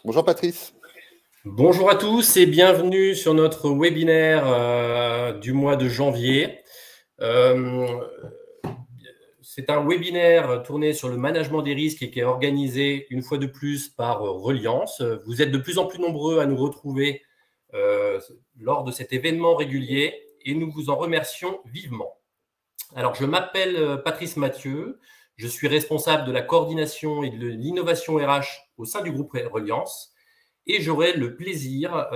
Bonjour Patrice. Bonjour à tous et bienvenue sur notre webinaire du mois de janvier. Euh, c'est un webinaire tourné sur le management des risques et qui est organisé une fois de plus par Reliance. Vous êtes de plus en plus nombreux à nous retrouver lors de cet événement régulier et nous vous en remercions vivement. Alors, je m'appelle Patrice Mathieu, je suis responsable de la coordination et de l'innovation RH au sein du groupe Reliance. Et j'aurai le plaisir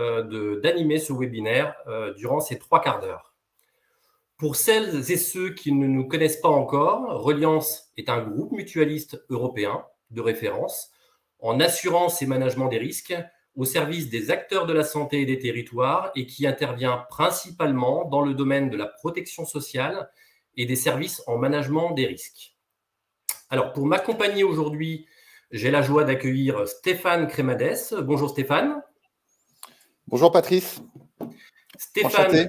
d'animer ce webinaire durant ces 3 quarts d'heure. Pour celles et ceux qui ne nous connaissent pas encore, Reliance est un groupe mutualiste européen de référence en assurance et management des risques au service des acteurs de la santé et des territoires et qui intervient principalement dans le domaine de la protection sociale et des services en management des risques. Alors, pour m'accompagner aujourd'hui, j'ai la joie d'accueillir Stéphane Crémades. Bonjour Stéphane. Bonjour Patrice. Enchanté.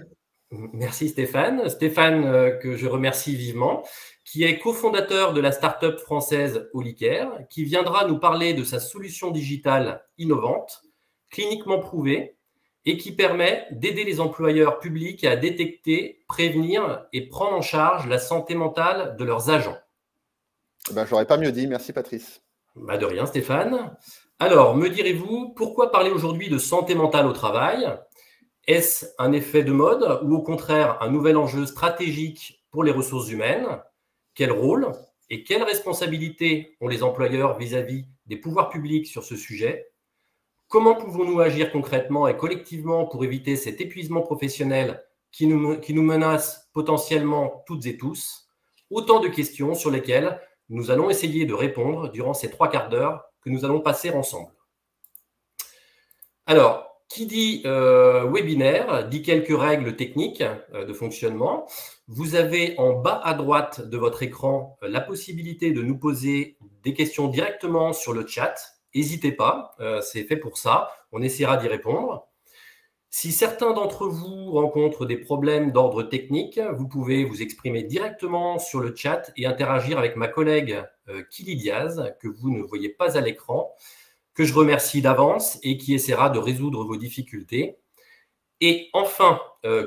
Merci Stéphane. Stéphane, que je remercie vivement, qui est cofondateur de la start-up française Olicare, qui viendra nous parler de sa solution digitale innovante, cliniquement prouvée, et qui permet d'aider les employeurs publics à détecter, prévenir et prendre en charge la santé mentale de leurs agents. Je n'aurais pas mieux dit. Merci Patrice. De rien Stéphane. Alors, me direz-vous, pourquoi parler aujourd'hui de santé mentale au travail ? Est-ce un effet de mode ou au contraire un nouvel enjeu stratégique pour les ressources humaines ? Quel rôle et quelles responsabilités ont les employeurs vis-à-vis des pouvoirs publics sur ce sujet ? Comment pouvons-nous agir concrètement et collectivement pour éviter cet épuisement professionnel qui nous menace potentiellement toutes et tous ? Autant de questions sur lesquelles nous allons essayer de répondre durant ces 3 quarts d'heure que nous allons passer ensemble. Alors, qui dit webinaire, dit quelques règles techniques de fonctionnement. Vous avez en bas à droite de votre écran la possibilité de nous poser des questions directement sur le chat. N'hésitez pas, c'est fait pour ça. On essaiera d'y répondre. Si certains d'entre vous rencontrent des problèmes d'ordre technique, vous pouvez vous exprimer directement sur le chat et interagir avec ma collègue Kili Diaz, que vous ne voyez pas à l'écran, que je remercie d'avance et qui essaiera de résoudre vos difficultés. Et enfin,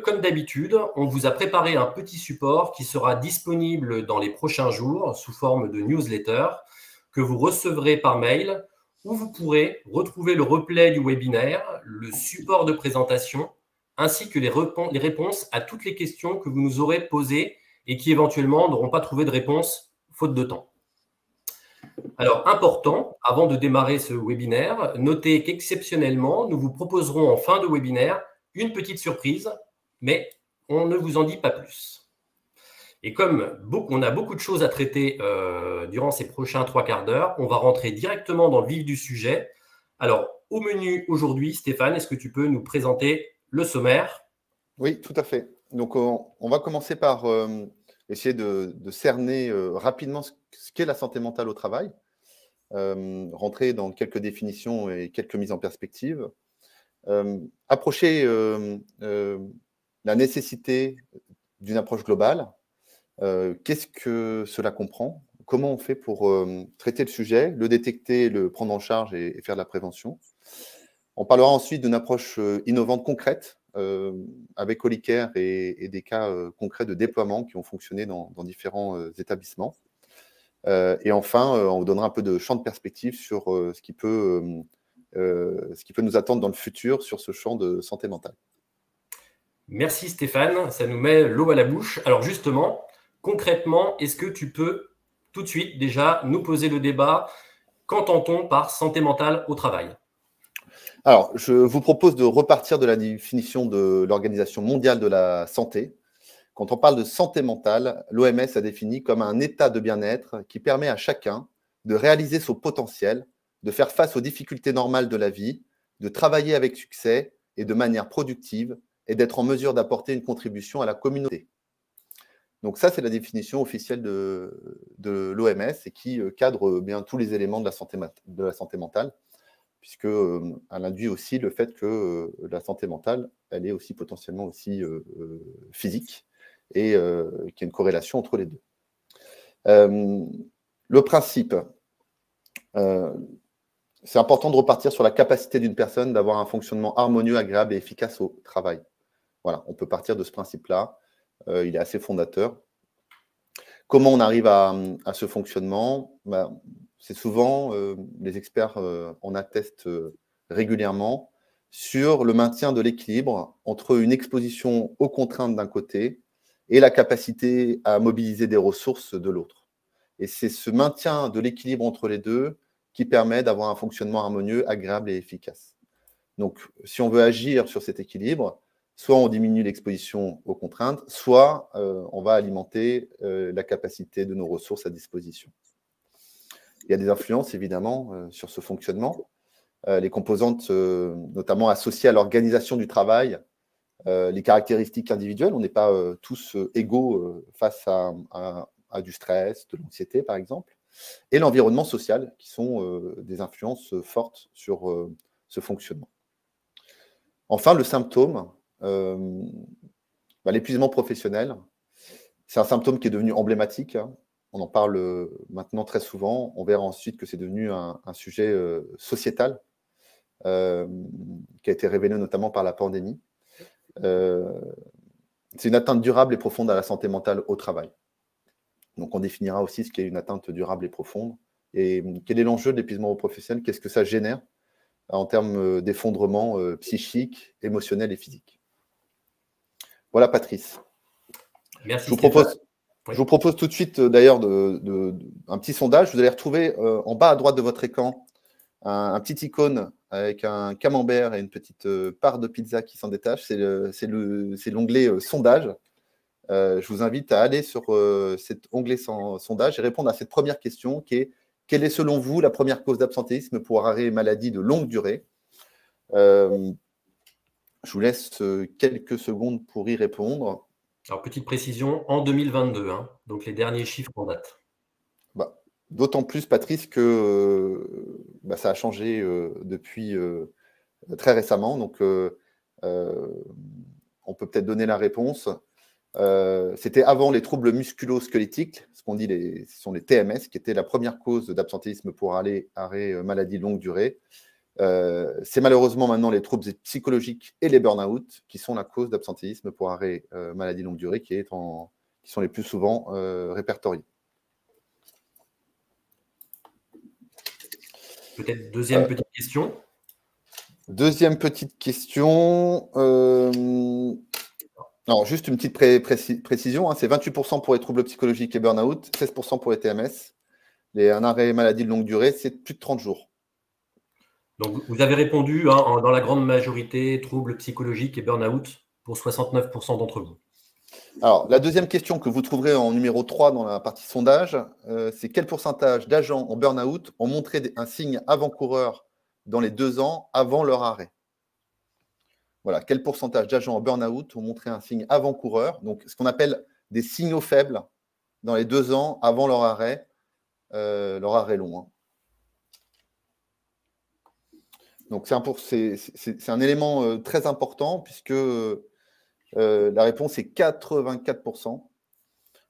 comme d'habitude, on vous a préparé un petit support qui sera disponible dans les prochains jours sous forme de newsletter que vous recevrez par mail où vous pourrez retrouver le replay du webinaire, le support de présentation, ainsi que les réponses à toutes les questions que vous nous aurez posées et qui éventuellement n'auront pas trouvé de réponse faute de temps. Alors, important, avant de démarrer ce webinaire, notez qu'exceptionnellement, nous vous proposerons en fin de webinaire une petite surprise, mais on ne vous en dit pas plus. Et comme on a beaucoup de choses à traiter durant ces prochains 3 quarts d'heure, on va rentrer directement dans le vif du sujet. Alors, au menu aujourd'hui, Stéphane, est-ce que tu peux nous présenter le sommaire ? Oui, tout à fait. Donc, on va commencer par essayer de cerner rapidement ce qu'est la santé mentale au travail, rentrer dans quelques définitions et quelques mises en perspective, approcher la nécessité d'une approche globale. Qu'est-ce que cela comprend ? Comment on fait pour traiter le sujet, le détecter, le prendre en charge et faire de la prévention ? On parlera ensuite d'une approche innovante concrète avec Olicare et des cas concrets de déploiement qui ont fonctionné dans différents établissements. Et enfin, on vous donnera un peu de champ de perspective sur ce qui peut nous attendre dans le futur sur ce champ de santé mentale. Merci Stéphane, ça nous met l'eau à la bouche. Alors justement, concrètement, est-ce que tu peux tout de suite déjà nous poser le débat ? Qu'entend-on par santé mentale au travail ? Alors, je vous propose de repartir de la définition de l'Organisation mondiale de la santé. Quand on parle de santé mentale, l'OMS a défini comme un état de bien-être qui permet à chacun de réaliser son potentiel, de faire face aux difficultés normales de la vie, de travailler avec succès et de manière productive et d'être en mesure d'apporter une contribution à la communauté. Donc ça, c'est la définition officielle de l'OMS et qui cadre bien tous les éléments de la santé mentale, puisqu'elle induit aussi le fait que la santé mentale, elle est aussi potentiellement aussi physique et qu'il y a une corrélation entre les deux. Le principe, c'est important de repartir sur la capacité d'une personne d'avoir un fonctionnement harmonieux, agréable et efficace au travail. Voilà, on peut partir de ce principe-là. Il est assez fondateur. Comment on arrive à ce fonctionnement? C'est souvent, les experts en attestent régulièrement, sur le maintien de l'équilibre entre une exposition aux contraintes d'un côté et la capacité à mobiliser des ressources de l'autre. Et c'est ce maintien de l'équilibre entre les deux qui permet d'avoir un fonctionnement harmonieux, agréable et efficace. Donc, si on veut agir sur cet équilibre, soit on diminue l'exposition aux contraintes, soit on va alimenter la capacité de nos ressources à disposition. Il y a des influences, évidemment, sur ce fonctionnement. Les composantes, notamment associées à l'organisation du travail, les caractéristiques individuelles. On n'est pas tous égaux face à du stress, de l'anxiété, par exemple. Et l'environnement social, qui sont des influences fortes sur ce fonctionnement. Enfin, le symptôme, l'épuisement professionnel, c'est un symptôme qui est devenu emblématique. Hein. On en parle maintenant très souvent. On verra ensuite que c'est devenu un sujet sociétal qui a été révélé notamment par la pandémie. C'est une atteinte durable et profonde à la santé mentale au travail. Donc, on définira aussi ce qu'est une atteinte durable et profonde. Et quel est l'enjeu de l'épuisement professionnel? Qu'est-ce que ça génère en termes d'effondrement psychique, émotionnel et physique? Voilà, Patrice. Merci. Je vous propose tout de suite, d'ailleurs, un petit sondage. Vous allez retrouver en bas à droite de votre écran un petit icône avec un camembert et une petite part de pizza qui s'en détache. C'est l'onglet sondage. Je vous invite à aller sur cet onglet sondage et répondre à cette première question qui est: quelle est selon vous la première cause d'absentéisme pour arrêt et maladie de longue durée? Je vous laisse quelques secondes pour y répondre. Alors, petite précision, en 2022, hein, donc les derniers chiffres en date. D'autant plus, Patrice, que ça a changé depuis très récemment. Donc, on peut peut-être donner la réponse. C'était avant les troubles musculo-squelettiques, ce qu'on dit, ce sont les TMS, qui étaient la première cause d'absentéisme pour arrêt maladie longue durée. C'est malheureusement maintenant les troubles psychologiques et les burn-out qui sont la cause d'absentéisme pour arrêt maladie longue durée qui sont les plus souvent répertoriés. Peut-être deuxième petite question. Deuxième petite question. Alors, juste une petite précision, hein, c'est 28% pour les troubles psychologiques et burn-out, 16% pour les TMS. Un arrêt maladie de longue durée, c'est plus de 30 jours. Donc, vous avez répondu dans la grande majorité, troubles psychologiques et burn-out pour 69% d'entre vous. Alors, la deuxième question que vous trouverez en numéro 3 dans la partie sondage, c'est quel pourcentage d'agents en burn-out ont montré un signe avant-coureur dans les 2 ans avant leur arrêt? Voilà, quel pourcentage d'agents en burn-out ont montré un signe avant-coureur, donc ce qu'on appelle des signaux faibles dans les 2 ans avant leur arrêt long. Hein. Donc, c'est un élément très important puisque la réponse est 84%.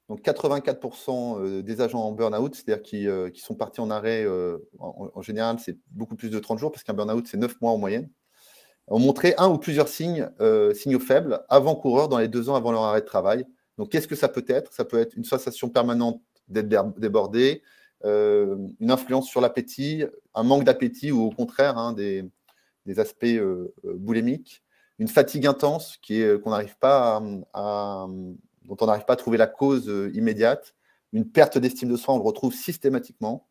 Donc, 84% des agents en burn-out, c'est-à-dire qui sont partis en arrêt, en général, c'est beaucoup plus de 30 jours parce qu'un burn-out, c'est 9 mois en moyenne, ont montré un ou plusieurs signaux faibles avant-coureurs dans les 2 ans avant leur arrêt de travail. Donc, qu'est-ce que ça peut être? Ça peut être une sensation permanente d'être débordé, une influence sur l'appétit, un manque d'appétit ou au contraire des aspects boulimiques, une fatigue intense dont on n'arrive pas à trouver la cause immédiate, une perte d'estime de soi, on le retrouve systématiquement,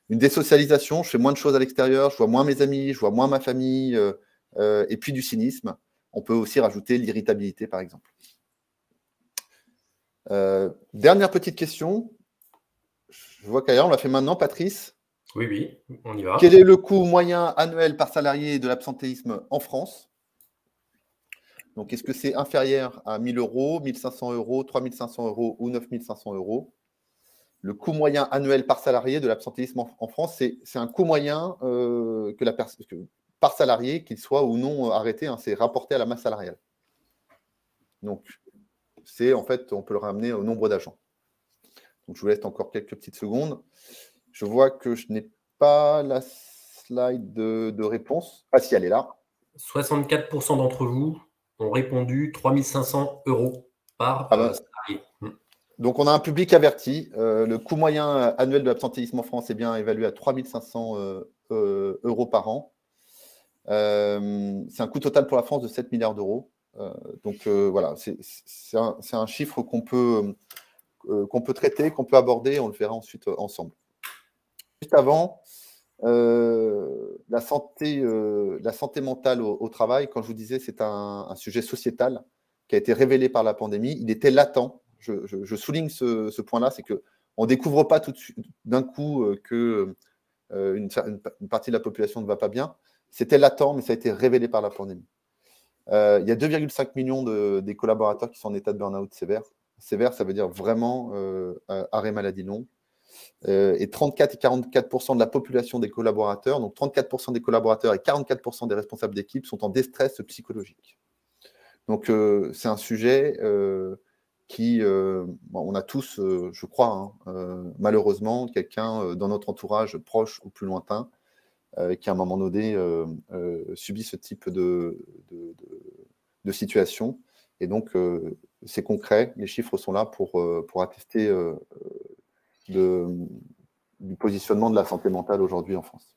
une désocialisation, je fais moins de choses à l'extérieur, je vois moins mes amis, je vois moins ma famille, et puis du cynisme. On peut aussi rajouter l'irritabilité, par exemple. Dernière petite question. Je vois qu'ailleurs, on l'a fait maintenant, Patrice. Oui, on y va. Quel est le coût moyen annuel par salarié de l'absentéisme en France? Donc, est-ce que c'est inférieur à 1 000 €, 1 500 €, 3 500 € ou 9 500 €? Le coût moyen annuel par salarié de l'absentéisme en France, c'est un coût moyen par salarié, qu'il soit ou non arrêté, hein, c'est rapporté à la masse salariale. Donc, en fait, on peut le ramener au nombre d'agents. Donc, je vous laisse encore quelques petites secondes. Je vois que je n'ai pas la slide de réponse. Ah si, elle est là. 64% d'entre vous ont répondu 3 500 € par salarié. Donc, on a un public averti. Le coût moyen annuel de l'absentéisme en France est bien évalué à 3 500 € par an. C'est un coût total pour la France de 7 milliards d'euros. Donc, voilà, c'est un chiffre qu'on peut traiter, qu'on peut aborder. On le verra ensuite ensemble. Juste avant, la santé mentale au travail, quand je vous disais, c'est un sujet sociétal qui a été révélé par la pandémie. Il était latent. Je souligne ce point-là, c'est qu'on ne découvre pas tout de suite, d'un coup, qu'une partie de la population ne va pas bien. C'était latent, mais ça a été révélé par la pandémie. Il y a 2,5 millions des collaborateurs qui sont en état de burn-out sévère. Sévère, ça veut dire vraiment arrêt maladie long. Et 34 et 44% de la population des collaborateurs, donc 34% des collaborateurs et 44% des responsables d'équipe sont en détresse psychologique. Donc, c'est un sujet qui, on a tous, je crois, malheureusement, quelqu'un dans notre entourage proche ou plus lointain qui, à un moment donné, subit ce type de situation. Et donc, c'est concret, les chiffres sont là pour attester du positionnement de la santé mentale aujourd'hui en France.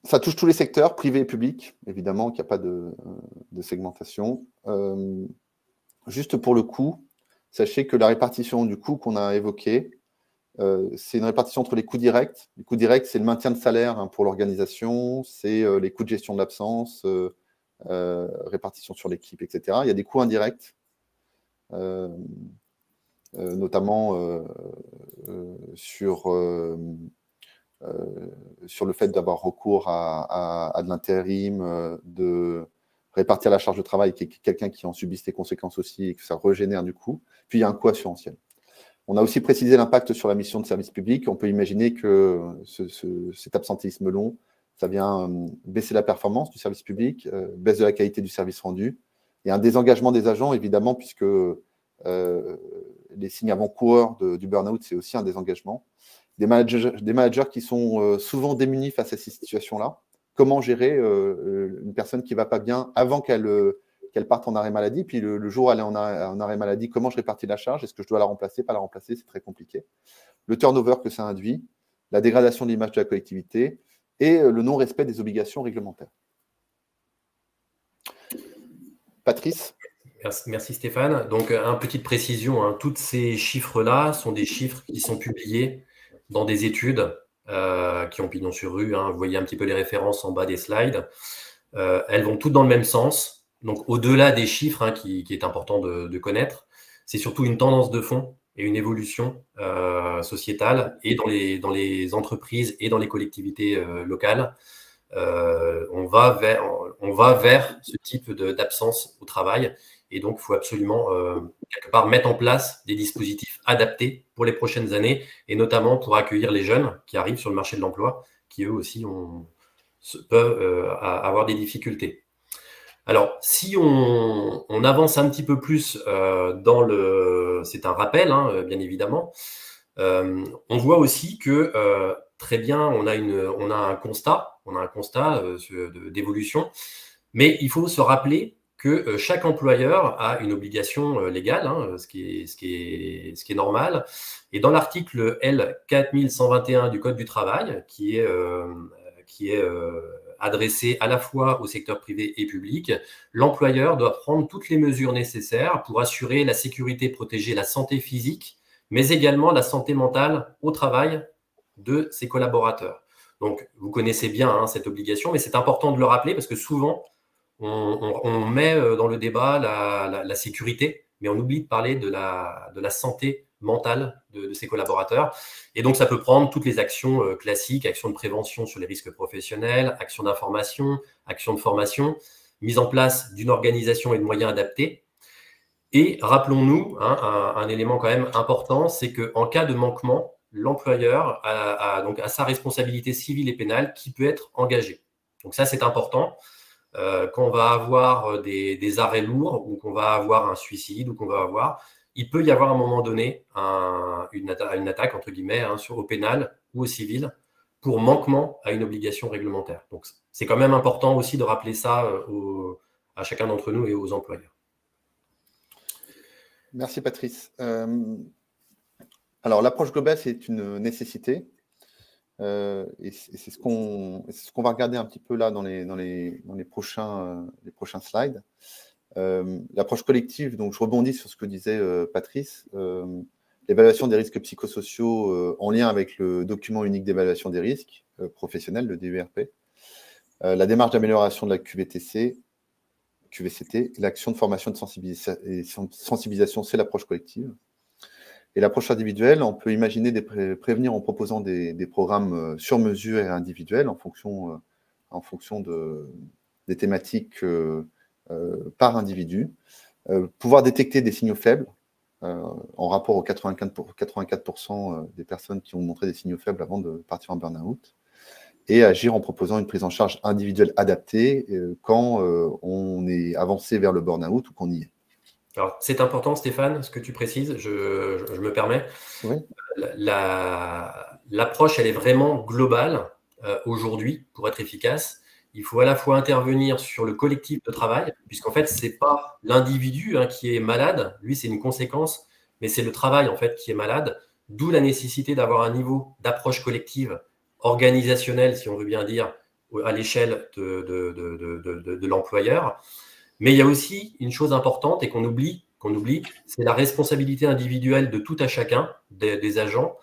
Ça touche tous les secteurs, privés et publics, évidemment, qu'il n'y a pas de segmentation. Juste pour le coût, sachez que la répartition du coût qu'on a évoqué, c'est une répartition entre les coûts directs. Les coûts directs, c'est le maintien de salaire pour l'organisation, c'est les coûts de gestion de l'absence, répartition sur l'équipe, etc. Il y a des coûts indirects, notamment sur le fait d'avoir recours à de l'intérim, de répartir la charge de travail, qui est quelqu'un qui en subisse les conséquences aussi et que ça régénère du coût. Puis il y a un coût assurantiel. On a aussi précisé l'impact sur la mission de service public. On peut imaginer que cet absentéisme long, ça vient baisser la performance du service public, baisse de la qualité du service rendu, et un désengagement des agents, évidemment, puisque les signes avant-coureurs du burn-out, c'est aussi un désengagement. Des managers qui sont souvent démunis face à ces situations-là. Comment gérer une personne qui ne va pas bien avant qu'elle parte en arrêt maladie, puis le jour où elle est en arrêt maladie, comment je répartis la charge? Est-ce que je dois la remplacer, pas la remplacer? C'est très compliqué. Le turnover que ça induit, la dégradation de l'image de la collectivité et le non-respect des obligations réglementaires. Patrice? Merci Stéphane. Donc, une petite précision, hein. Tous ces chiffres-là sont des chiffres qui sont publiés dans des études qui ont pignon sur rue. Hein. Vous voyez un petit peu les références en bas des slides. Elles vont toutes dans le même sens. Donc, au-delà des chiffres, hein, qui est important de connaître, c'est surtout une tendance de fond et une évolution sociétale et dans les entreprises et dans les collectivités locales. On va vers ce type d'absence au travail. Et donc, il faut absolument, quelque part, mettre en place des dispositifs adaptés pour les prochaines années, et notamment pour accueillir les jeunes qui arrivent sur le marché de l'emploi, qui eux aussi peuvent avoir des difficultés. Alors, si on avance un petit peu plus c'est un rappel, hein, bien évidemment, on voit aussi que très bien, on a un constat d'évolution, mais il faut se rappeler que chaque employeur a une obligation légale, hein, ce qui est normal. Et dans l'article L 4121 du Code du travail, qui est adressé à la fois au secteur privé et public, l'employeur doit prendre toutes les mesures nécessaires pour assurer la sécurité, protéger la santé physique, mais également la santé mentale au travail de ses collaborateurs. Donc, vous connaissez bien, hein, cette obligation, mais c'est important de le rappeler parce que souvent, on met dans le débat la sécurité, mais on oublie de parler de la santé mentale de ses collaborateurs. Et donc, ça peut prendre toutes les actions classiques, actions de prévention sur les risques professionnels, actions d'information, actions de formation, mise en place d'une organisation et de moyens adaptés. Et rappelons-nous, hein, un élément quand même important, c'est qu'en cas de manquement, l'employeur a sa responsabilité civile et pénale qui peut être engagée. Donc ça, c'est important. Quand on va avoir des arrêts lourds ou qu'on va avoir un suicide ou qu'on va avoir, il peut y avoir à un moment donné une attaque, entre guillemets, hein, au pénal ou au civil pour manquement à une obligation réglementaire. Donc, c'est quand même important aussi de rappeler ça à chacun d'entre nous et aux employeurs. Merci Patrice. Alors, l'approche globale, c'est une nécessité. Et c'est ce qu'on va regarder un petit peu là dans les prochains slides. L'approche collective, donc je rebondis sur ce que disait Patrice, l'évaluation des risques psychosociaux en lien avec le document unique d'évaluation des risques professionnels, le DURP, la démarche d'amélioration de la QVCT, l'action de formation de sensibilisation, c'est l'approche collective. Et l'approche individuelle, on peut imaginer prévenir en proposant des programmes sur mesure et individuels en fonction des thématiques par individu. Pouvoir détecter des signaux faibles en rapport aux 84% des personnes qui ont montré des signaux faibles avant de partir en burn-out. Et agir en proposant une prise en charge individuelle adaptée quand on est avancé vers le burn-out ou qu'on y est. Alors, c'est important, Stéphane, ce que tu précises, je me permets. Oui. L'approche, elle est vraiment globale aujourd'hui pour être efficace. Il faut à la fois intervenir sur le collectif de travail, puisqu'en fait, ce n'est pas l'individu qui est malade, lui, c'est une conséquence, mais c'est le travail en fait qui est malade, d'où la nécessité d'avoir un niveau d'approche collective organisationnelle, si on veut bien dire, à l'échelle de l'employeur. Mais il y a aussi une chose importante et qu'on oublie, c'est la responsabilité individuelle de tout à chacun des agents,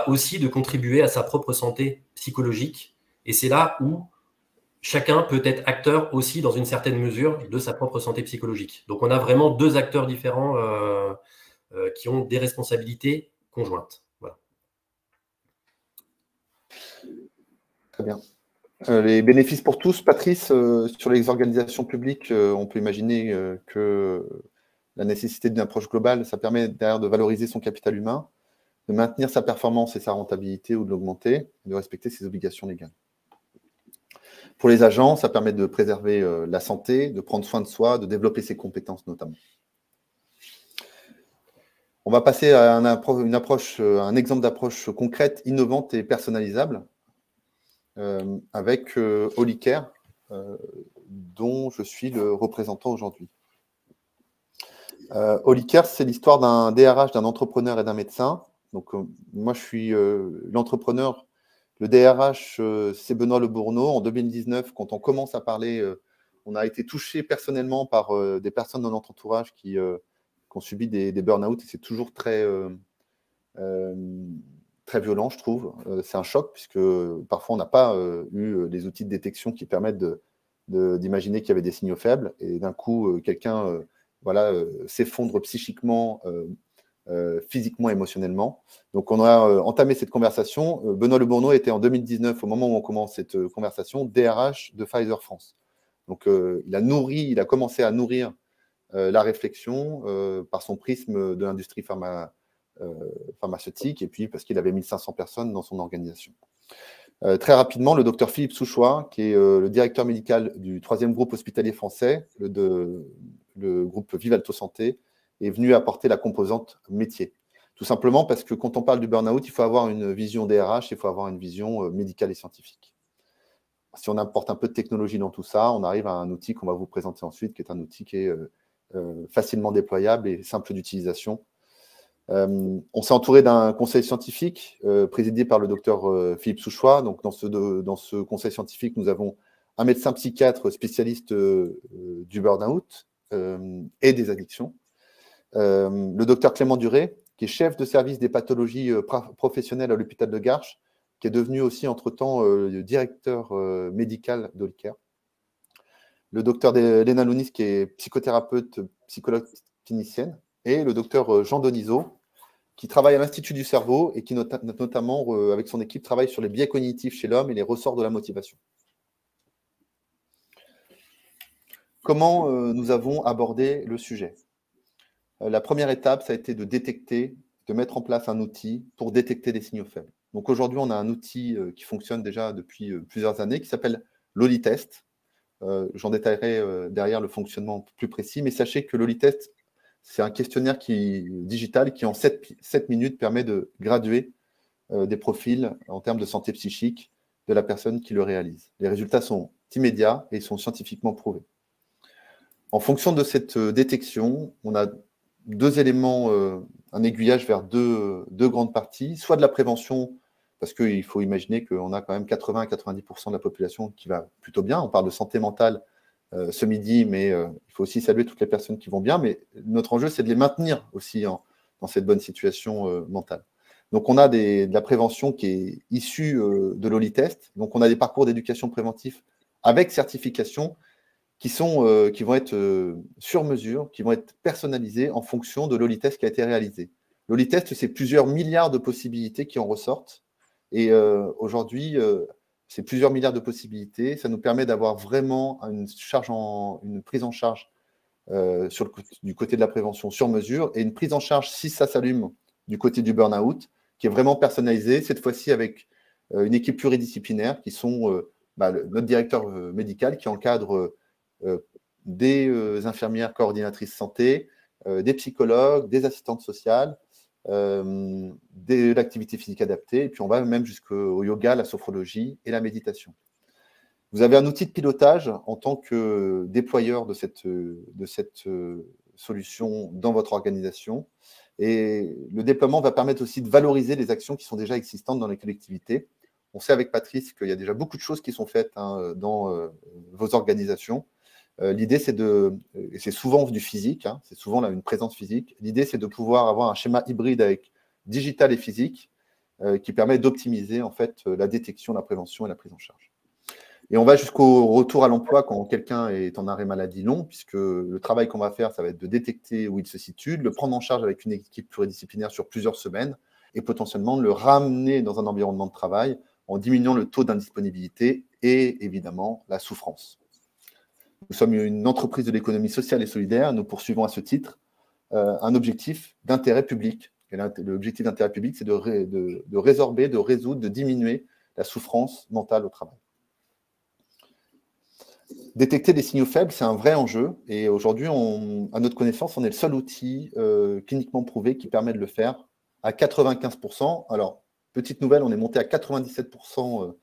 aussi de contribuer à sa propre santé psychologique. Et c'est là où chacun peut être acteur aussi dans une certaine mesure de sa propre santé psychologique. Donc on a vraiment deux acteurs différents qui ont des responsabilités conjointes. Voilà. Très bien. Les bénéfices pour tous, Patrice, sur les organisations publiques, on peut imaginer que la nécessité d'une approche globale, ça permet derrière de valoriser son capital humain, de maintenir sa performance et sa rentabilité ou de l'augmenter, de respecter ses obligations légales. Pour les agents, ça permet de préserver la santé, de prendre soin de soi, de développer ses compétences notamment. On va passer à un exemple d'approche concrète, innovante et personnalisable, avec Holycare, dont je suis le représentant aujourd'hui. Holycare, c'est l'histoire d'un DRH, d'un entrepreneur et d'un médecin. Donc, moi, je suis l'entrepreneur. Le DRH, c'est Benoît Le Bourneau. En 2019, quand on commence à parler, on a été touché personnellement par des personnes dans notre entourage qui ont subi des burn-out. Et c'est toujours très violent, je trouve. C'est un choc, puisque parfois, on n'a pas eu les outils de détection qui permettent d'imaginer qu'il y avait des signaux faibles. Et d'un coup, quelqu'un s'effondre psychiquement, physiquement, émotionnellement. Donc, on a entamé cette conversation. Benoît Le Bourneau était en 2019, au moment où on commence cette conversation, DRH de Pfizer France. Donc, il a commencé à nourrir la réflexion par son prisme de l'industrie pharmaceutique, et puis parce qu'il avait 1500 personnes dans son organisation. Très rapidement, le docteur Philippe Souchois, qui est le directeur médical du 3e groupe hospitalier français, le groupe Vivalto Santé, est venu apporter la composante métier. Tout simplement parce que quand on parle du burn-out, il faut avoir une vision DRH, il faut avoir une vision médicale et scientifique. Si on apporte un peu de technologie dans tout ça, on arrive à un outil qu'on va vous présenter ensuite, qui est un outil qui est facilement déployable et simple d'utilisation. On s'est entouré d'un conseil scientifique présidé par le docteur Philippe Souchois. Donc, dans ce conseil scientifique, nous avons un médecin psychiatre spécialiste du burn-out et des addictions. Le docteur Clément Duré, qui est chef de service des pathologies professionnelles à l'hôpital de Garches, qui est devenu aussi entre-temps le directeur médical d'Holycare. Le docteur Léna Lounis, qui est psychothérapeute, psychologue clinicienne, et le docteur Jean Denisot, qui travaille à l'Institut du cerveau et qui notamment, avec son équipe, travaille sur les biais cognitifs chez l'homme et les ressorts de la motivation. Comment nous avons abordé le sujet? La première étape, ça a été de mettre en place un outil pour détecter des signaux faibles. Donc aujourd'hui, on a un outil qui fonctionne déjà depuis plusieurs années, qui s'appelle l'Holytest. J'en détaillerai derrière le fonctionnement plus précis, mais sachez que l'Holytest, C'est un questionnaire digital qui, en 7 minutes, permet de graduer des profils en termes de santé psychique de la personne qui le réalise. Les résultats sont immédiats et sont scientifiquement prouvés. En fonction de cette détection, on a deux éléments, un aiguillage vers deux grandes parties, soit de la prévention, parce qu'il faut imaginer qu'on a quand même 80 à 90% de la population qui va plutôt bien. On parle de santé mentale ce midi, mais il faut aussi saluer toutes les personnes qui vont bien. Mais notre enjeu, c'est de les maintenir aussi dans cette bonne situation mentale. Donc, on a de la prévention qui est issue de l'OLI-Test. Donc, on a des parcours d'éducation préventif avec certification qui vont être sur mesure, qui vont être personnalisés en fonction de l'OLI-Test qui a été réalisé. L'OLI-Test, c'est plusieurs milliards de possibilités qui en ressortent. Et aujourd'hui, c'est plusieurs milliards de possibilités. Ça nous permet d'avoir vraiment une prise en charge du côté de la prévention sur mesure et une prise en charge, si ça s'allume, du côté du burn-out, qui est vraiment personnalisée, cette fois-ci avec une équipe pluridisciplinaire qui sont notre directeur médical qui encadre des infirmières coordinatrices santé, des psychologues, des assistantes sociales, de l'activité physique adaptée, et puis on va même jusqu'au yoga, la sophrologie et la méditation. Vous avez un outil de pilotage en tant que déployeur de cette solution dans votre organisation, et le déploiement va permettre aussi de valoriser les actions qui sont déjà existantes dans les collectivités. On sait avec Patrice qu'il y a déjà beaucoup de choses qui sont faites dans vos organisations. L'idée, c'est souvent du physique, c'est souvent une présence physique. L'idée, c'est de pouvoir avoir un schéma hybride avec digital et physique qui permet d'optimiser en fait la détection, la prévention et la prise en charge. Et on va jusqu'au retour à l'emploi quand quelqu'un est en arrêt maladie long, puisque le travail qu'on va faire, ça va être de détecter où il se situe, de le prendre en charge avec une équipe pluridisciplinaire sur plusieurs semaines et potentiellement de le ramener dans un environnement de travail en diminuant le taux d'indisponibilité et évidemment la souffrance. Nous sommes une entreprise de l'économie sociale et solidaire. Nous poursuivons à ce titre un objectif d'intérêt public. L'objectif d'intérêt public, c'est de résorber, de résoudre, de diminuer la souffrance mentale au travail. Détecter des signaux faibles, c'est un vrai enjeu. Et aujourd'hui, à notre connaissance, on est le seul outil cliniquement prouvé qui permet de le faire à 95%. Alors, petite nouvelle, on est monté à 97%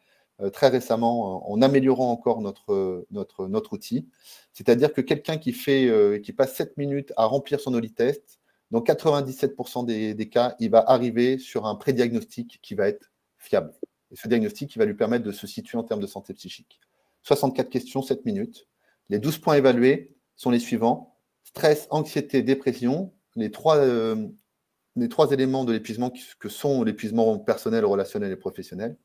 très récemment en améliorant encore notre outil. C'est-à-dire que quelqu'un qui passe 7 minutes à remplir son OLI-Test, dans 97% des cas, il va arriver sur un prédiagnostic qui va être fiable. Et ce diagnostic qui va lui permettre de se situer en termes de santé psychique. 64 questions, 7 minutes. Les 12 points évalués sont les suivants. Stress, anxiété, dépression. Les trois éléments de l'épuisement que sont l'épuisement personnel, relationnel et professionnel.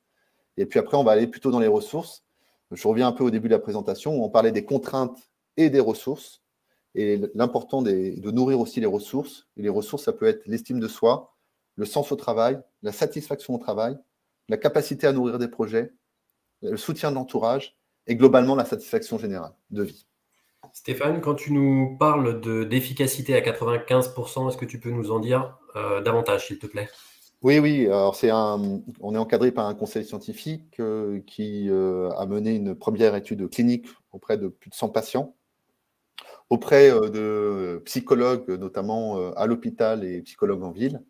Et puis après, on va aller plutôt dans les ressources. Je reviens un peu au début de la présentation où on parlait des contraintes et des ressources. Et l'important est de nourrir aussi les ressources. Et les ressources, ça peut être l'estime de soi, le sens au travail, la satisfaction au travail, la capacité à nourrir des projets, le soutien de l'entourage et globalement la satisfaction générale de vie. Stéphane, quand tu nous parles d'efficacité à 95%, est-ce que tu peux nous en dire davantage, s'il te plaît ? Oui. Alors on est encadré par un conseil scientifique qui a mené une première étude clinique auprès de plus de 100 patients, auprès de psychologues, notamment à l'hôpital et psychologues en ville,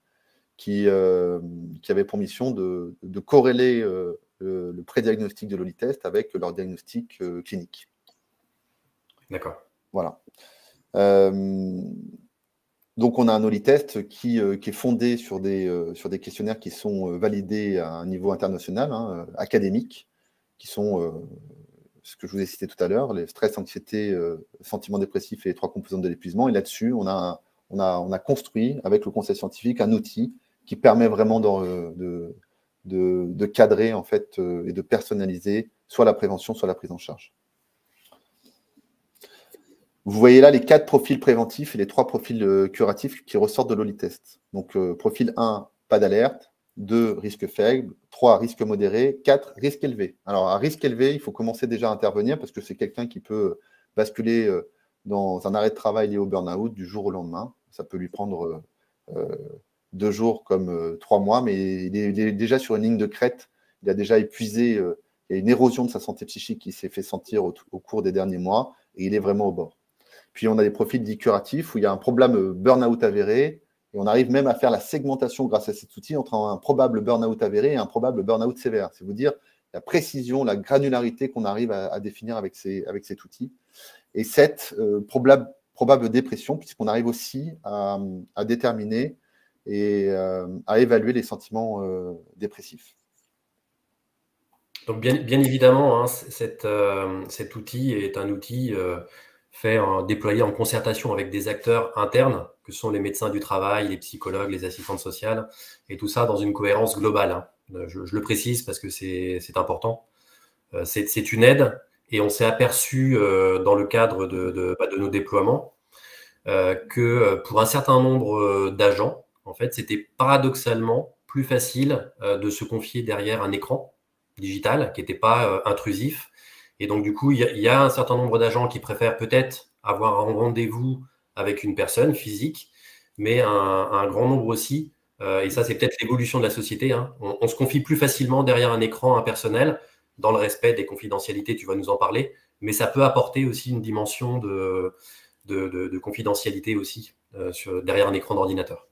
qui avaient pour mission de corréler le prédiagnostic de l'OLI-Test avec leur diagnostic clinique. D'accord. Voilà. Donc, on a un OLI-Test qui est fondé sur des questionnaires qui sont validés à un niveau international, académique, qui sont ce que je vous ai cité tout à l'heure, les stress, anxiété, sentiment dépressif et les 3 composantes de l'épuisement. Et là-dessus, on a construit, avec le conseil scientifique, un outil qui permet vraiment de cadrer en fait, et de personnaliser soit la prévention, soit la prise en charge. Vous voyez là les 4 profils préventifs et les 3 profils curatifs qui ressortent de l'OLI-Test. Donc, profil 1, pas d'alerte. 2, risque faible. 3, risque modéré. 4, risque élevé. Alors, à risque élevé, il faut commencer déjà à intervenir parce que c'est quelqu'un qui peut basculer dans un arrêt de travail lié au burn-out du jour au lendemain. Ça peut lui prendre 2 jours comme 3 mois, mais il est déjà sur une ligne de crête. Il a déjà épuisé, il y a une érosion de sa santé psychique qui s'est fait sentir au cours des derniers mois et il est vraiment au bord. Puis on a des profils dits curatifs où il y a un problème burn-out avéré, et on arrive même à faire la segmentation grâce à cet outil entre un probable burn-out avéré et un probable burn-out sévère. C'est vous dire la précision, la granularité qu'on arrive à définir avec cet outil. Et 7, probable dépression, puisqu'on arrive aussi à déterminer et à évaluer les sentiments dépressifs. Donc, bien évidemment, hein, cet outil est un outil déployé en concertation avec des acteurs internes, que sont les médecins du travail, les psychologues, les assistantes sociales, et tout ça dans une cohérence globale, hein. Je le précise parce que c'est important. C'est une aide, et on s'est aperçu dans le cadre de nos déploiements que pour un certain nombre d'agents, en fait, c'était paradoxalement plus facile de se confier derrière un écran digital qui n'était pas intrusif. Et donc, du coup, il y a un certain nombre d'agents qui préfèrent peut-être avoir un rendez-vous avec une personne physique, mais un grand nombre aussi, et ça, c'est peut-être l'évolution de la société, hein, on se confie plus facilement derrière un écran impersonnel, dans le respect des confidentialités, tu vas nous en parler, mais ça peut apporter aussi une dimension de confidentialité aussi derrière un écran d'ordinateur.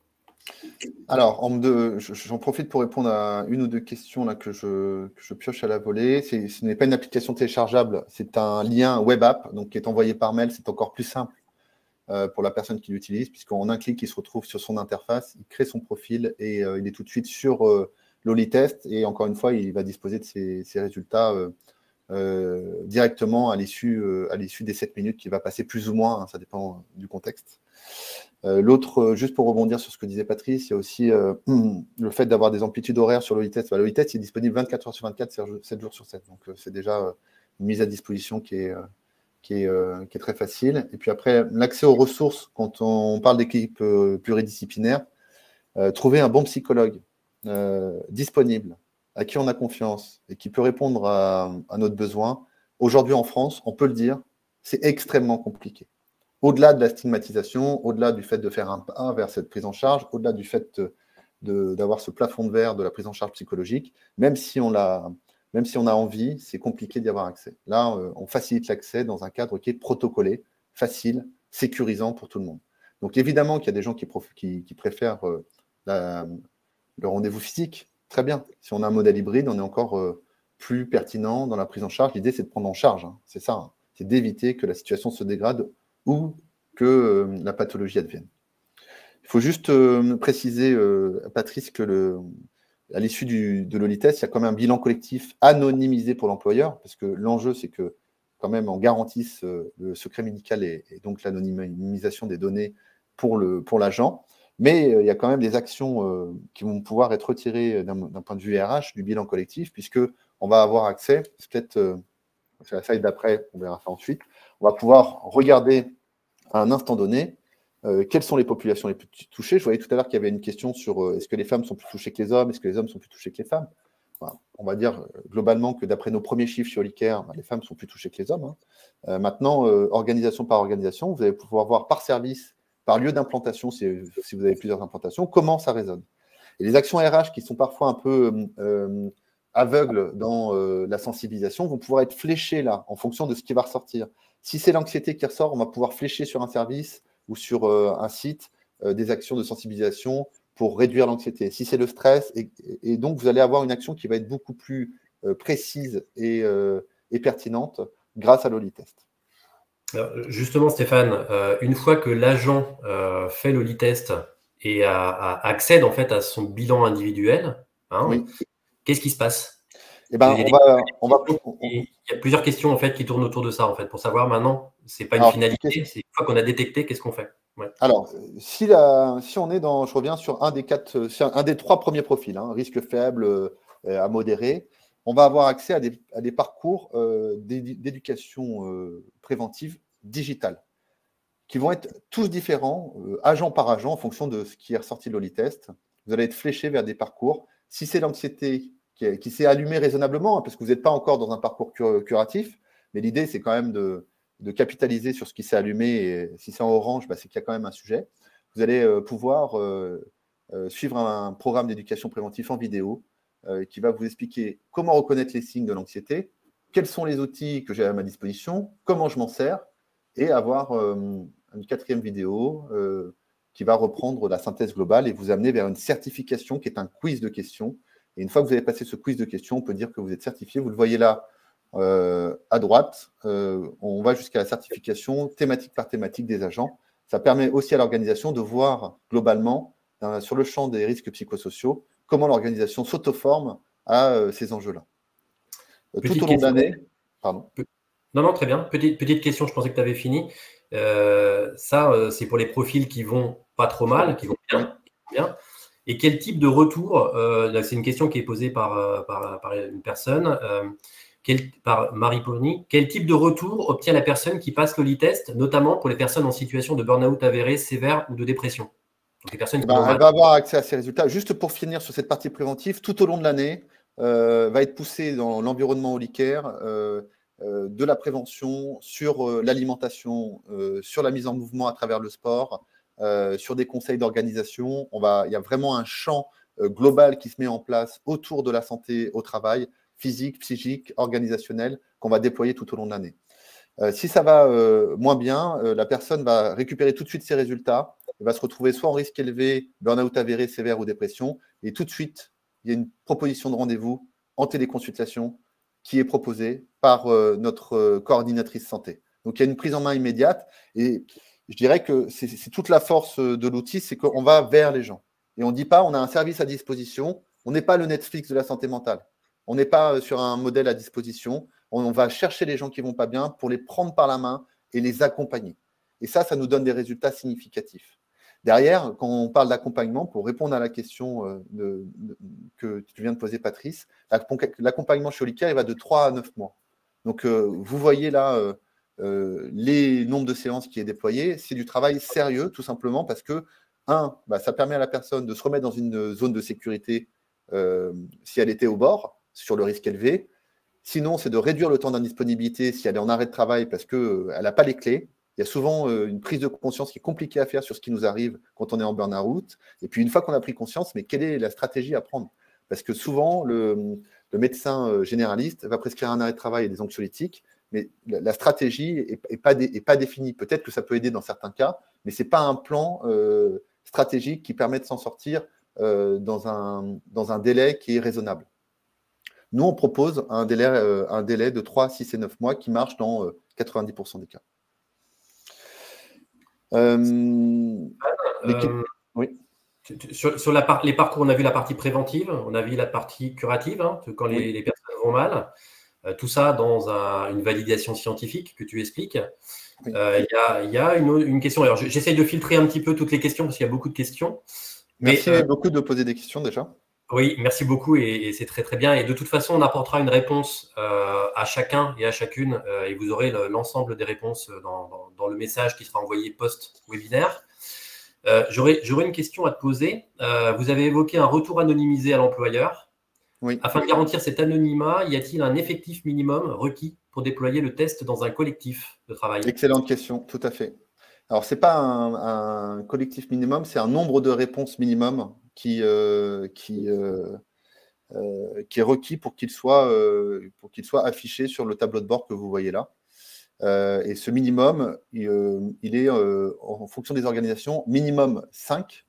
Alors, j'en profite pour répondre à une ou deux questions là, que je pioche à la volée. Ce n'est pas une application téléchargeable, c'est un lien web app donc, qui est envoyé par mail. C'est encore plus simple pour la personne qui l'utilise, puisqu'en un clic, il se retrouve sur son interface, il crée son profil et il est tout de suite sur l'Olitest. Et encore une fois, il va disposer de ses résultats directement à l'issue des 7 minutes qui va passer plus ou moins, hein, ça dépend du contexte. L'autre, juste pour rebondir sur ce que disait Patrice, il y a aussi le fait d'avoir des amplitudes horaires sur l'Olitest. L'Olitest est disponible 24 heures sur 24, 7 jours sur 7. Donc, c'est déjà une mise à disposition qui est très facile. Et puis après, l'accès aux ressources, quand on parle d'équipe pluridisciplinaire, trouver un bon psychologue disponible, à qui on a confiance et qui peut répondre à notre besoin. Aujourd'hui, en France, on peut le dire, c'est extrêmement compliqué. Au-delà de la stigmatisation, au-delà du fait de faire un pas vers cette prise en charge, au-delà du fait d'avoir ce plafond de verre de la prise en charge psychologique, même si on a envie, c'est compliqué d'y avoir accès. Là, on facilite l'accès dans un cadre qui est protocolé, facile, sécurisant pour tout le monde. Donc évidemment qu'il y a des gens qui préfèrent le rendez-vous physique. Très bien. Si on a un modèle hybride, on est encore plus pertinent dans la prise en charge. L'idée, c'est de prendre en charge. Hein. C'est ça. Hein. C'est d'éviter que la situation se dégrade ou que la pathologie advienne. Il faut juste préciser, Patrice, que à l'issue de l'Olitest, il y a quand même un bilan collectif anonymisé pour l'employeur, parce que l'enjeu, c'est que quand même on garantisse le secret médical et donc l'anonymisation des données pour l'agent. Mais il y a quand même des actions qui vont pouvoir être retirées d'un point de vue RH du bilan collectif, puisqu'on va avoir accès, c'est peut-être c'est la slide d'après, on verra ça ensuite, on va pouvoir regarder à un instant donné quelles sont les populations les plus touchées. Je voyais tout à l'heure qu'il y avait une question sur est-ce que les femmes sont plus touchées que les hommes, est-ce que les hommes sont plus touchés que les femmes. Voilà. On va dire globalement que d'après nos premiers chiffres chez Olicare, les femmes sont plus touchées que les hommes. Hein. Maintenant, organisation par organisation, vous allez pouvoir voir par service, par lieu d'implantation, si vous avez plusieurs implantations, comment ça résonne. Et les actions RH qui sont parfois un peu aveugles dans la sensibilisation vont pouvoir être fléchées là, en fonction de ce qui va ressortir. Si c'est l'anxiété qui ressort, on va pouvoir flécher sur un service ou sur un site des actions de sensibilisation pour réduire l'anxiété. Si c'est le stress, et donc vous allez avoir une action qui va être beaucoup plus précise et pertinente grâce à l'Olitest. Alors, justement, Stéphane, une fois que l'agent fait l'Olitest et accède en fait à son bilan individuel, hein, oui. Qu'est-ce qui se passe? Eh ben, il y a plusieurs questions en fait qui tournent autour de ça en fait pour savoir maintenant. C'est pas une finalité. C'est une fois qu'on a détecté, qu'est-ce qu'on fait? Ouais. Alors, si on est dans, je reviens sur un des 3 premiers profils, hein, risque faible à modéré, on va avoir accès à des parcours d'éducation préventive digitale qui vont être tous différents, agent par agent, en fonction de ce qui est ressorti de l'Olitest. Vous allez être fléché vers des parcours. Si c'est l'anxiété qui s'est allumée raisonnablement, hein, parce que vous n'êtes pas encore dans un parcours curatif, mais l'idée, c'est quand même de capitaliser sur ce qui s'est allumé. Et si c'est en orange, c'est qu'il y a quand même un sujet. Vous allez pouvoir suivre un programme d'éducation préventive en vidéo qui va vous expliquer comment reconnaître les signes de l'anxiété, quels sont les outils que j'ai à ma disposition, comment je m'en sers, et avoir une quatrième vidéo qui va reprendre la synthèse globale et vous amener vers une certification qui est un quiz de questions. Et une fois que vous avez passé ce quiz de questions, on peut dire que vous êtes certifié. Vous le voyez là à droite. On va jusqu'à la certification thématique par thématique des agents. Ça permet aussi à l'organisation de voir globalement, sur le champ des risques psychosociaux, comment l'organisation s'auto-forme à ces enjeux-là. Tout au long de l'année. Pardon. Non, non, très bien. Petite question, je pensais que tu avais fini. C'est pour les profils qui vont pas trop mal, qui vont bien. Bien. Et quel type de retour, c'est une question qui est posée par une personne, par Marie Pourny, quel type de retour obtient la personne qui passe l'OLI-test, notamment pour les personnes en situation de burn-out avéré, sévère ou de dépression? Donc les personnes qui elle va avoir accès à ces résultats. Juste pour finir sur cette partie préventive, tout au long de l'année, va être poussé dans l'environnement Holicare de la prévention sur l'alimentation, sur la mise en mouvement à travers le sport, sur des conseils d'organisation. Il y a vraiment un champ global qui se met en place autour de la santé au travail, physique, psychique, organisationnelle, qu'on va déployer tout au long de l'année. Si ça va moins bien, la personne va récupérer tout de suite ses résultats, elle va se retrouver soit en risque élevé, burn-out avéré, sévère ou dépression, et tout de suite, il y a une proposition de rendez-vous en téléconsultation qui est proposée par notre coordinatrice santé. Donc, il y a une prise en main immédiate, et je dirais que c'est toute la force de l'outil, c'est qu'on va vers les gens. Et on ne dit pas, on a un service à disposition, on n'est pas le Netflix de la santé mentale. On n'est pas sur un modèle à disposition. On va chercher les gens qui ne vont pas bien pour les prendre par la main et les accompagner. Et ça nous donne des résultats significatifs. Derrière, quand on parle d'accompagnement, pour répondre à la question que tu viens de poser, Patrice, l'accompagnement chez Holicare, il va de 3 à 9 mois. Donc, vous voyez là les nombres de séances qui est déployé. C'est du travail sérieux, tout simplement, parce que, ça permet à la personne de se remettre dans une zone de sécurité si elle était au bord, sur le risque élevé. Sinon, c'est de réduire le temps d'indisponibilité si elle est en arrêt de travail parce qu'elle n'a pas les clés. Il y a souvent une prise de conscience qui est compliquée à faire sur ce qui nous arrive quand on est en burn-out. Et puis, une fois qu'on a pris conscience, mais quelle est la stratégie à prendre? Parce que souvent, le médecin généraliste va prescrire un arrêt de travail et des anxiolytiques, mais la stratégie n'est pas définie. Peut-être que ça peut aider dans certains cas, mais ce n'est pas un plan stratégique qui permet de s'en sortir dans un délai qui est raisonnable. Nous, on propose un délai de 3, 6 et 9 mois qui marche dans 90% des cas. Oui. Sur les parcours, on a vu la partie préventive, on a vu la partie curative, quand les personnes vont mal. Tout ça dans une validation scientifique que tu expliques. Il y a une question. Alors, j'essaye de filtrer un petit peu toutes les questions parce qu'il y a beaucoup de questions. Merci beaucoup de poser des questions déjà. Oui, merci beaucoup et c'est très très bien. Et de toute façon, on apportera une réponse à chacun et à chacune et vous aurez l'ensemble des réponses dans le message qui sera envoyé post-webinaire. J'aurais une question à te poser. Vous avez évoqué un retour anonymisé à l'employeur. Oui. Afin de garantir cet anonymat, y a-t-il un effectif minimum requis pour déployer le test dans un collectif de travail? Excellente question, tout à fait. Alors, ce n'est pas un collectif minimum, c'est un nombre de réponses minimum qui est requis pour qu'il soit affiché sur le tableau de bord que vous voyez là. Et ce minimum, il est en fonction des organisations, minimum 5,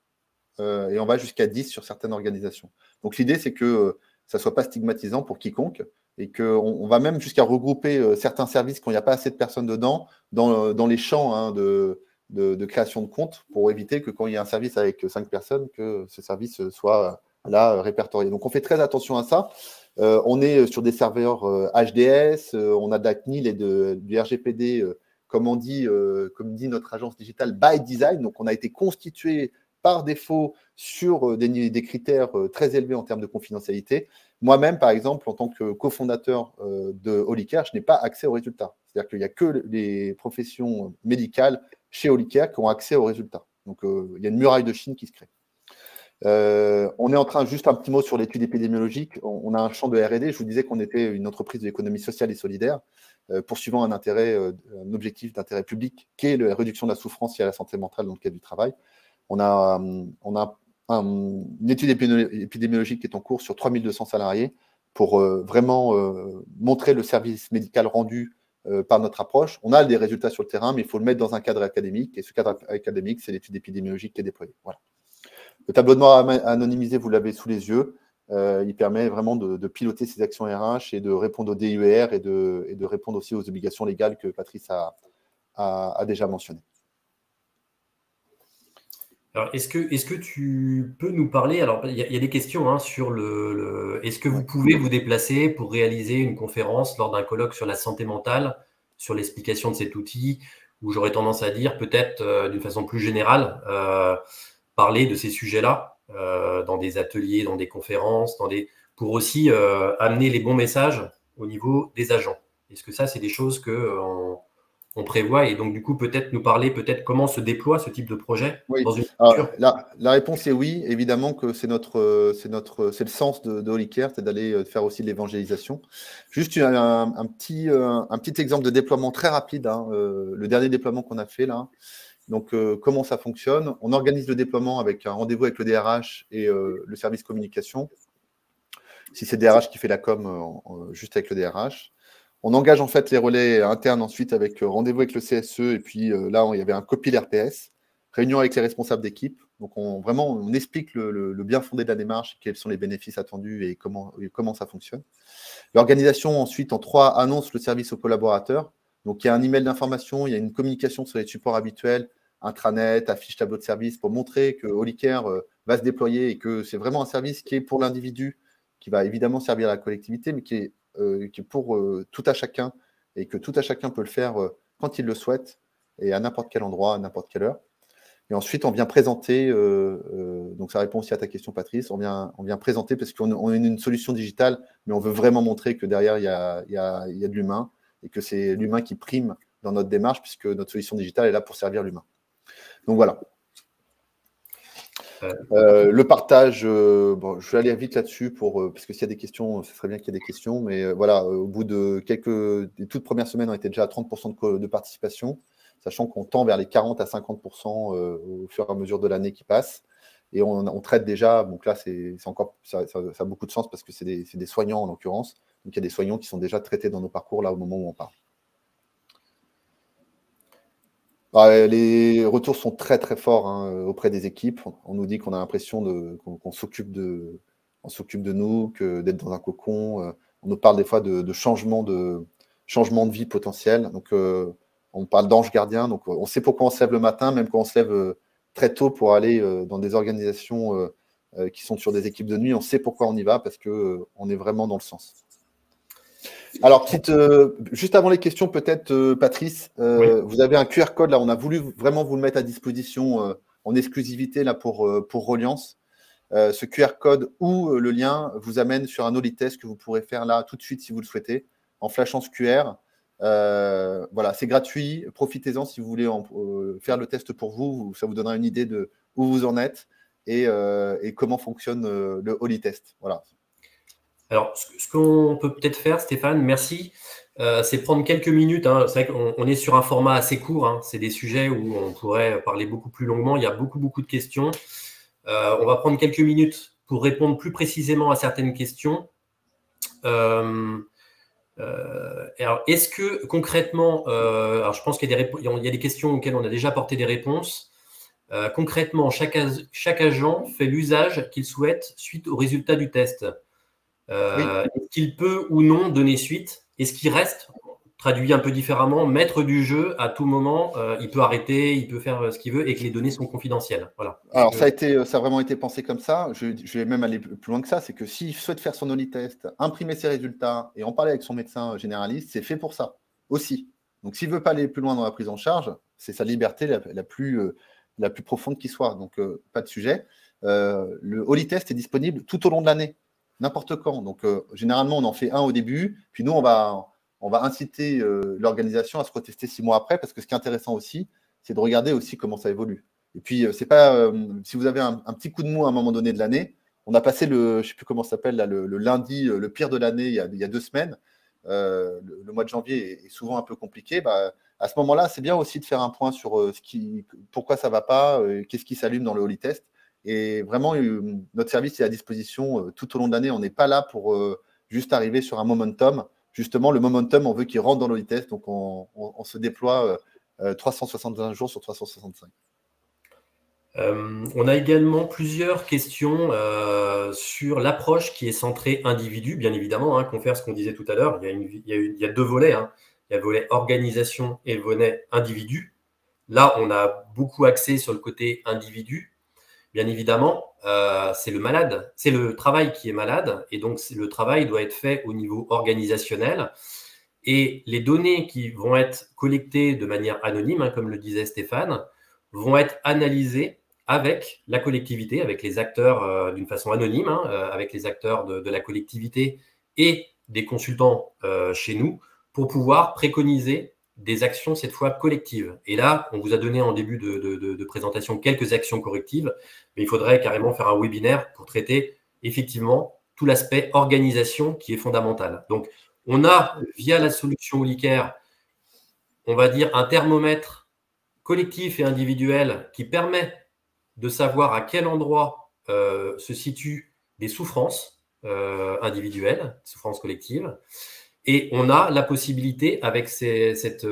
et on va jusqu'à 10 sur certaines organisations. Donc l'idée, c'est que ça ne soit pas stigmatisant pour quiconque, et qu'on va même jusqu'à regrouper certains services quand il n'y a pas assez de personnes dedans, dans les champs de création de compte, pour éviter que quand il y a un service avec 5 personnes, que ce service soit là répertorié. Donc on fait très attention à ça. On est sur des serveurs HDS, on a de la CNIL et du RGPD, comme dit notre agence digitale, by design. Donc, on a été constitué par défaut sur des critères très élevés en termes de confidentialité. Moi-même, par exemple, en tant que cofondateur de Holicare, je n'ai pas accès aux résultats. C'est-à-dire qu'il n'y a que les professions médicales chez Holicare qui ont accès aux résultats. Donc, il y a une muraille de Chine qui se crée. On est en train, juste un petit mot sur l'étude épidémiologique. On a un champ de R&D. Je vous disais qu'on était une entreprise de l'économie sociale et solidaire, poursuivant un objectif d'intérêt public qui est la réduction de la souffrance liée à la santé mentale dans le cadre du travail. On a une étude épidémiologique qui est en cours sur 3200 salariés pour vraiment montrer le service médical rendu par notre approche. On a des résultats sur le terrain, mais il faut le mettre dans un cadre académique. Et ce cadre académique, c'est l'étude épidémiologique qui est déployée. Voilà. Le tableau de bord anonymisé, vous l'avez sous les yeux. Il permet vraiment de piloter ces actions RH et de répondre au DUR et de répondre aussi aux obligations légales que Patrice a déjà mentionnées. Alors, est-ce que tu peux nous parler, alors il y a des questions hein, sur est-ce que vous pouvez vous déplacer pour réaliser une conférence lors d'un colloque sur la santé mentale, sur l'explication de cet outil, ou j'aurais tendance à dire peut-être d'une façon plus générale, parler de ces sujets-là dans des ateliers, dans des conférences, pour aussi amener les bons messages au niveau des agents. Est-ce que ça, c'est des choses qu'on prévoit et donc du coup peut-être nous parler comment se déploie ce type de projet dans une structure? La réponse est oui, évidemment que c'est le sens de Holycare, c'est d'aller faire aussi de l'évangélisation. Juste un petit exemple de déploiement très rapide, hein, le dernier déploiement qu'on a fait là. Donc, comment ça fonctionne? On organise le déploiement avec un rendez-vous avec le DRH et le service communication. Si c'est le DRH qui fait la com, juste avec le DRH. On engage en fait les relais internes ensuite avec rendez-vous avec le CSE. Et puis là, il y avait un copil RPS, réunion avec les responsables d'équipe. Donc, on explique le bien fondé de la démarche, quels sont les bénéfices attendus et comment ça fonctionne. L'organisation ensuite, en 3, annonce le service aux collaborateurs. Donc, il y a un email d'information, il y a une communication sur les supports habituels, intranet, affiche, tableau de service, pour montrer que Holycare va se déployer et que c'est vraiment un service qui est pour l'individu, qui va évidemment servir à la collectivité, mais qui est pour tout à chacun, et que tout à chacun peut le faire quand il le souhaite, et à n'importe quel endroit, à n'importe quelle heure. Et ensuite, on vient présenter, donc ça répond aussi à ta question, Patrice, on vient présenter, parce qu'on a une solution digitale, mais on veut vraiment montrer que derrière, il y a de l'humain, et que c'est l'humain qui prime dans notre démarche, puisque notre solution digitale est là pour servir l'humain. Donc voilà. Le partage, bon, je vais aller vite là-dessus parce que s'il y a des questions, ce serait bien qu'il y ait des questions, mais voilà, au bout de des toutes premières semaines, on était déjà à 30% de participation, sachant qu'on tend vers les 40 à 50% au fur et à mesure de l'année qui passe. Et on traite déjà, donc là, ça a beaucoup de sens parce que c'est des soignants en l'occurrence. Donc il y a des soignants qui sont déjà traités dans nos parcours là au moment où on parle. Les retours sont très très forts hein, auprès des équipes. On nous dit qu'on a l'impression qu'on s'occupe de nous, d'être dans un cocon. On nous parle des fois de changement de vie potentiel. Donc on parle d'ange gardien. Donc on sait pourquoi on se lève le matin, même quand on se lève très tôt pour aller dans des organisations qui sont sur des équipes de nuit. On sait pourquoi on y va parce qu'on est vraiment dans le sens. Alors, juste avant les questions, peut-être, Patrice, Oui. vous avez un QR code, là, on a voulu vraiment vous le mettre à disposition en exclusivité là, pour Reliance. Ce QR code ou le lien vous amène sur un Holy Test que vous pourrez faire là tout de suite si vous le souhaitez, en flashant ce QR. Voilà, c'est gratuit, profitez-en si vous voulez faire le test pour vous, ça vous donnera une idée de où vous en êtes et comment fonctionne le Holy Test. Voilà. Alors, ce qu'on peut peut-être faire, Stéphane, merci, c'est prendre quelques minutes. Hein. C'est vrai qu'on est sur un format assez court. Hein. C'est des sujets où on pourrait parler beaucoup plus longuement. Il y a beaucoup de questions. On va prendre quelques minutes pour répondre plus précisément à certaines questions. Alors, est-ce que concrètement, alors je pense qu'il y a des questions auxquelles on a déjà apporté des réponses. Concrètement, chaque agent fait l'usage qu'il souhaite suite au résultat du test. Oui. Est-ce qu'il peut ou non donner suite? Est-ce qu'il reste, traduit un peu différemment, maître du jeu à tout moment? Il peut arrêter, il peut faire ce qu'il veut et que les données sont confidentielles. Voilà. Alors, ça a vraiment été pensé comme ça. Je vais même aller plus loin que ça. C'est que s'il souhaite faire son Holy Test, imprimer ses résultats et en parler avec son médecin généraliste, c'est fait pour ça aussi. Donc, s'il ne veut pas aller plus loin dans la prise en charge, c'est sa liberté la plus profonde qui soit. Donc, pas de sujet. Le Holy Test est disponible tout au long de l'année, n'importe quand. Donc, généralement, on en fait un au début. Puis nous, on va inciter l'organisation à se retester 6 mois après, parce que ce qui est intéressant aussi, c'est de regarder aussi comment ça évolue. Et puis, c'est pas si vous avez un petit coup de mou à un moment donné de l'année, on a passé je ne sais plus comment ça s'appelle, là, le lundi, le pire de l'année, il y a 2 semaines. Le mois de janvier est souvent un peu compliqué. À ce moment-là, c'est bien aussi de faire un point sur pourquoi ça ne va pas, qu'est-ce qui s'allume dans le Holy Test. Et vraiment, notre service est à disposition tout au long de l'année. On n'est pas là pour juste arriver sur un momentum. justement, le momentum, on veut qu'il rentre dans l'OITest, donc on se déploie 365 jours sur 365. On a également plusieurs questions sur l'approche qui est centrée individu, bien évidemment, confère ce qu'on disait tout à l'heure. Il y a deux volets. Il y a le volet organisation et le volet individu. Là, on a beaucoup axé sur le côté individu. Bien évidemment, c'est le malade, c'est le travail qui est malade, et donc le travail doit être fait au niveau organisationnel. Et les données qui vont être collectées de manière anonyme, comme le disait Stéphane, vont être analysées avec la collectivité, avec les acteurs d'une façon anonyme, avec les acteurs de la collectivité et des consultants chez nous, pour pouvoir préconiser des actions cette fois collectives. Et là, on vous a donné en début de présentation quelques actions correctives, mais il faudrait carrément faire un webinaire pour traiter effectivement tout l'aspect organisation qui est fondamental. Donc, on a, via la solution Olicaire, on va dire un thermomètre collectif et individuel qui permet de savoir à quel endroit se situent des souffrances individuelles, souffrances collectives. Et on a la possibilité, avec cette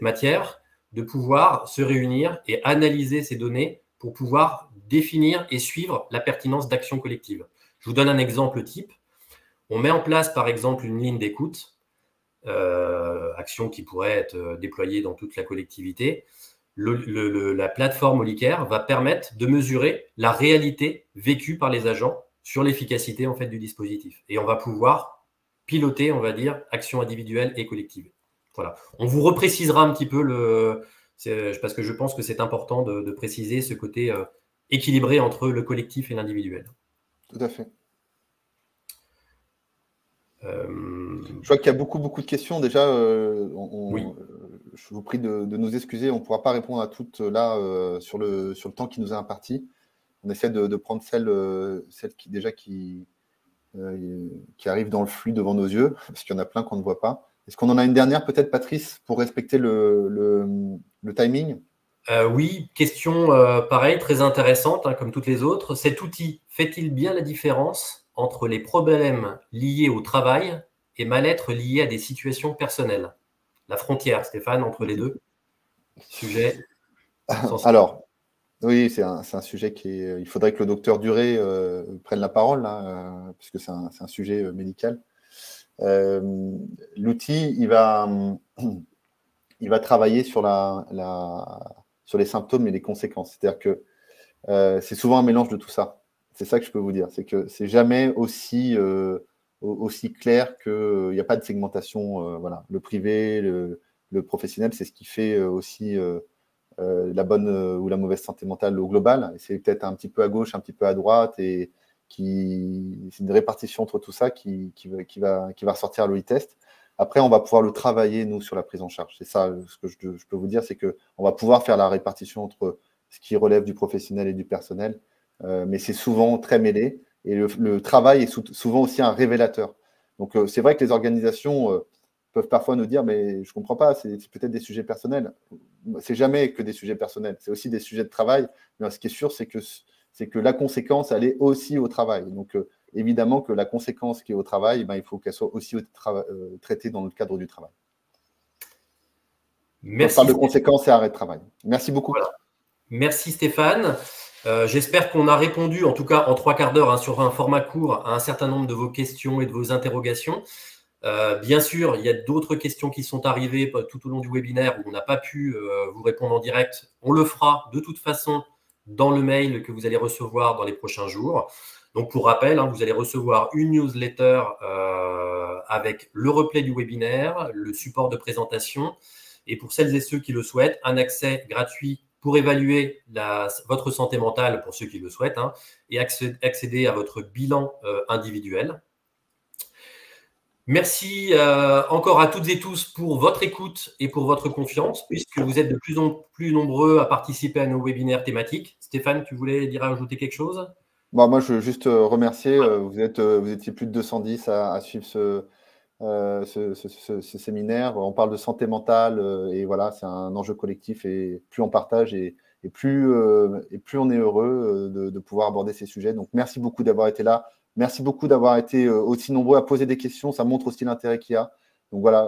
matière, de pouvoir se réunir et analyser ces données pour pouvoir définir et suivre la pertinence d'actions collectives. Je vous donne un exemple type. On met en place, par exemple, une ligne d'écoute, action qui pourrait être déployée dans toute la collectivité. La plateforme Olicaire va permettre de mesurer la réalité vécue par les agents sur l'efficacité en fait, du dispositif. Et on va pouvoir piloter, on va dire, actions individuelles et collectives. Voilà. On vous reprécisera un petit peu parce que je pense que c'est important de préciser ce côté équilibré entre le collectif et l'individuel. Tout à fait. Je vois qu'il y a beaucoup de questions. Déjà, oui. Je vous prie de nous excuser. On ne pourra pas répondre à toutes là sur le temps qui nous est imparti. On essaie de prendre celles qui arrivent dans le flux devant nos yeux, parce qu'il y en a plein qu'on ne voit pas. Est-ce qu'on en a une dernière, peut-être, Patrice, pour respecter le timing ? Oui, question pareille, très intéressante, comme toutes les autres. Cet outil fait-il bien la différence entre les problèmes liés au travail et mal-être liés à des situations personnelles? La frontière, Stéphane, entre les deux sujets. Alors, oui, c'est un sujet qui est… Il faudrait que le docteur Duré prenne la parole, là, puisque c'est un sujet médical. L'outil, il va travailler sur les symptômes et les conséquences. C'est-à-dire que c'est souvent un mélange de tout ça. C'est ça que je peux vous dire. C'est que c'est jamais aussi clair qu'il n'y a pas de segmentation. Voilà. Le privé, le professionnel, c'est ce qui fait aussi la bonne ou la mauvaise santé mentale au global. Et c'est peut-être un petit peu à gauche, un petit peu à droite, et c'est une répartition entre tout ça qui va ressortir à l'OITest. Après, on va pouvoir le travailler, nous, sur la prise en charge. C'est ça, ce que je peux vous dire, c'est qu'on va pouvoir faire la répartition entre ce qui relève du professionnel et du personnel, mais c'est souvent très mêlé, et le travail est souvent aussi un révélateur. Donc, c'est vrai que les organisations peuvent parfois nous dire, mais je ne comprends pas, c'est peut-être des sujets personnels. C'est jamais que des sujets personnels, c'est aussi des sujets de travail, mais ce qui est sûr, c'est que la conséquence, elle est aussi au travail. Donc, évidemment que la conséquence qui est au travail, il faut qu'elle soit aussi traitée dans le cadre du travail. Merci. On parle de conséquences et arrêt de travail. Merci beaucoup. Voilà. Merci Stéphane. J'espère qu'on a répondu, en tout cas en 3 quarts d'heure, sur un format court, à un certain nombre de vos questions et de vos interrogations. Bien sûr, il y a d'autres questions qui sont arrivées tout au long du webinaire où on n'a pas pu vous répondre en direct. On le fera de toute façon dans le mail que vous allez recevoir dans les prochains jours. Donc, pour rappel, vous allez recevoir une newsletter avec le replay du webinaire, le support de présentation et pour celles et ceux qui le souhaitent, un accès gratuit pour évaluer votre santé mentale pour ceux qui le souhaitent et accéder à votre bilan individuel. Merci encore à toutes et tous pour votre écoute et pour votre confiance, puisque vous êtes de plus en plus nombreux à participer à nos webinaires thématiques. Stéphane, tu voulais ajouter quelque chose ? Moi, je veux juste remercier. Vous étiez plus de 210 à suivre ce séminaire. On parle de santé mentale et voilà, c'est un enjeu collectif, et plus on partage et et plus on est heureux de pouvoir aborder ces sujets. Donc, merci beaucoup d'avoir été là. Merci beaucoup d'avoir été aussi nombreux à poser des questions. Ça montre aussi l'intérêt qu'il y a. Donc, voilà,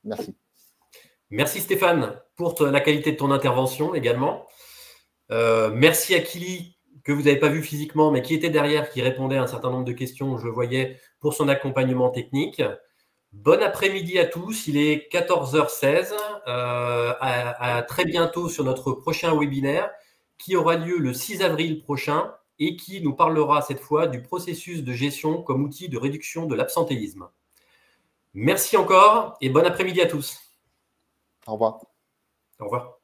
merci. Merci Stéphane pour la qualité de ton intervention également. Merci à Kili, que vous n'avez pas vu physiquement, mais qui était derrière, qui répondait à un certain nombre de questions, je le voyais, pour son accompagnement technique. Bon après-midi à tous, il est 14h16. À très bientôt sur notre prochain webinaire qui aura lieu le 6 avril prochain et qui nous parlera cette fois du processus de gestion comme outil de réduction de l'absentéisme. Merci encore et bon après-midi à tous. Au revoir. Au revoir.